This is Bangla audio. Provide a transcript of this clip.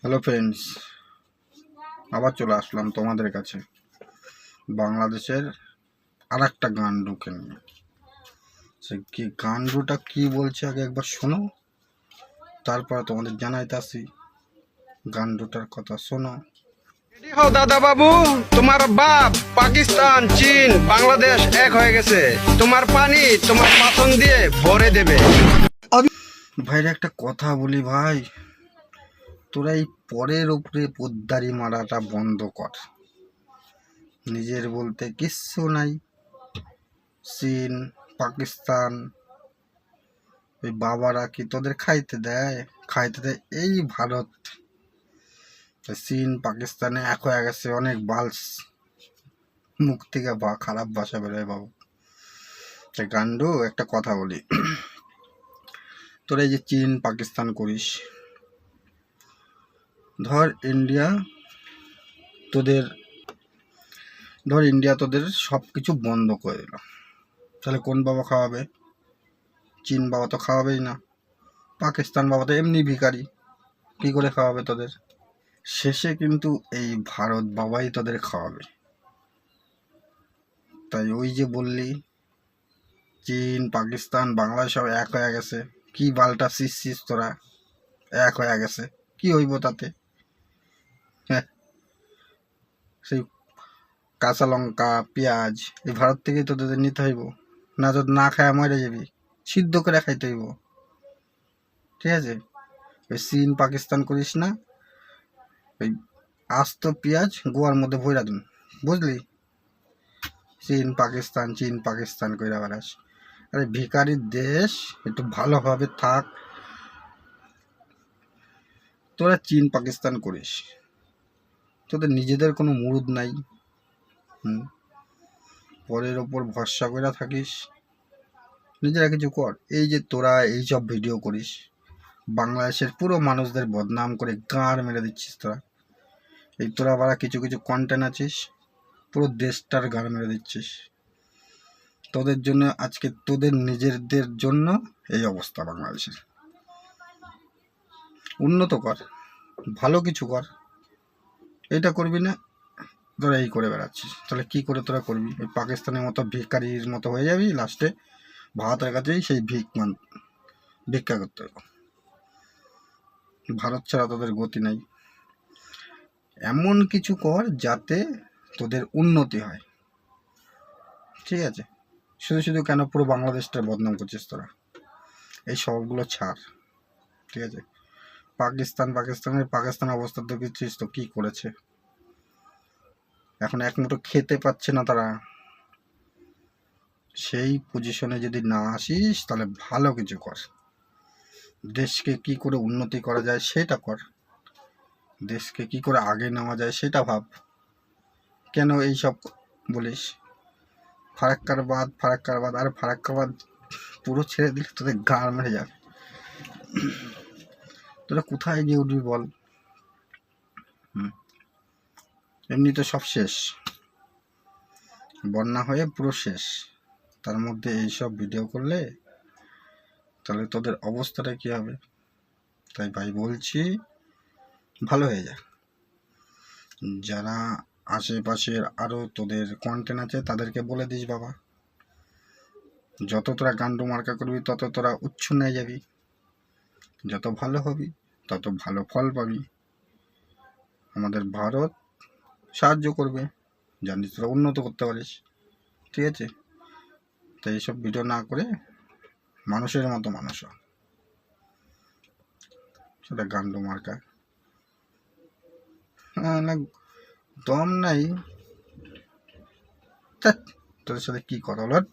হ্যালো ফ্রেন্ডস, আবার চলে আসলাম তোমাদের কাছে বাংলাদেশের আর একটা গান্ডুকে নিয়ে। সে কি গান্ডুটা কি বলছে আগে একবার শোনো, তারপর তোমাদের জানাইতে আসি। গান্ডুটার কথা শোনো। রেডি হও দাদা বাবু, তোমার বাপ পাকিস্তান, চীন, বাংলাদেশ এক হয়ে গেছে। তোমার পানি তোমার পাচন দিয়ে ভরে দেবে। ভাইরা একটা কথা বলি ভাই, তোরা এই পরের উপরে পোদ্দারি মারাটা বন্ধ কর। নিজের বলতে কিচ্ছু নাই। চীন, পাকিস্তান, ওই বাবারা কি তোদের খাইতে দেয়? খাইতে দেয় এই ভারত। চীন পাকিস্তানে এক হয়ে গেছে, অনেক বালস মুখ থেকে বা খারাপ ভাষা বেরোয় বাবু। গান্ডু একটা কথা বলি, তোরা এই যে চীন পাকিস্তান করিস, ধর ইন্ডিয়া তোদের সব কিছু বন্ধ করে দিল, তাহলে কোন বাবা খাওয়াবে? চীন বাবা তো খাওয়াবেই না, পাকিস্তান বাবা তো এমনি ভিখারি, কী করে খাওয়াবে তোদের? শেষে কিন্তু এই ভারত বাবাই তোদের খাওয়াবে। তাই ওই যে বললি চীন পাকিস্তান বাংলাদেশ সব এক হয়ে গেছে, কি বালটা শিস তোরা এক হয়ে গেছে, কি হইব তাতে? হ্যাঁ, সেই কাঁচা লঙ্কা পেঁয়াজ এই ভারত থেকেই তোদের নিতে হইব, না যদি না খায় মরে যাবি, সিদ্ধ করে খাইতে হইব। ঠিক আছে, ওই চীন পাকিস্তান করিস না, ওই আস্ত পেঁয়াজ গোয়ার মধ্যে ভইরা দিন, বুঝলি? চীন পাকিস্তান কইরা বেড়াস। আরে ভিখারির দেশ, একটু ভালোভাবে থাক। তোরা চীন পাকিস্তান করিস, তোদের নিজেদের কোনো মুরুদ নাই। পরের ওপর ভরসা করে থাকিস, নিজেরা কিছু কর। এই যে তোরা এইসব ভিডিও করিস, বাংলাদেশের পুরো মানুষদের বদনাম করে গাঁড় মেরে দিচ্ছিস তোরা। এই তোরা আবার কিছু কিছু কন্টেন্ট আছিস, পুরো দেশটার গাঁড় মেরে দিচ্ছিস। তোদের জন্য আজকে, তোদের নিজেদের জন্য এই অবস্থা বাংলাদেশের। উন্নত কর, ভালো কিছু কর। এটা করবি না, তোরা এই করে বেড়াচ্ছিস, তাহলে কি করে তোরা করবি? ওই পাকিস্তানের মতো ভিখারির মতো হয়ে যাবি, লাস্টে ভারতের কাছেই সেই ভিক্ষা করতে হবে। ভারত ছাড়া তোদের গতি নাই। এমন কিছু কর যাতে তোদের উন্নতি হয়, ঠিক আছে? শুধু শুধু কেন পুরো বাংলাদেশটা বদনাম করছিস তোরা? এই সবগুলো ছাড়, ঠিক আছে? পাকিস্তানের অবস্থা দেখেছিস তো কি করেছে। এখন এক মুঠো খেতে পাচ্ছে না তারা। সেই পজিশনে যদি না আসিস তাহলে ভালো কিছু কর, দেশকে কি করে উন্নতি করা যায় সেটা কর, দেশকে কি করে আগে নেওয়া যায় সেটা ভাব। কেন এইসব বলিস? ফারাক্কার বাদ আর ফারাক্কাবাদ পুরো ছেড়ে দিলে তোদের গাড় মেরে যাবে। তোরা কোথায় গিয়ে উঠবি বল? এমনি তো সব শেষ, বন্যা হয়ে পুরো শেষ, তার মধ্যে এইসব ভিডিও করলে তাহলে তোদের অবস্থাটা কি হবে? তাই ভাই বলছি, ভালো হয়ে যা। যারা আশেপাশের আরও তোদের কন্টেন্ট আছে তাদেরকে বলে দিস, বাবা যত তোরা গান্ডু মার্কা করবি তত তোরা উচ্ছন্নায় যাবি, যত ভালো হবি তত ভালো ফল পাবি। আমাদের ভারত সাহায্য করবে, জানিস তোরা উন্নত করতে পারিস, ঠিক আছে? তাই এইসব ভিডিও না করে মানুষের মতো মানুষ হ। সেটা গান্ডু মার্কা না, দম নাই। তোদের সাথে কি কথা বল।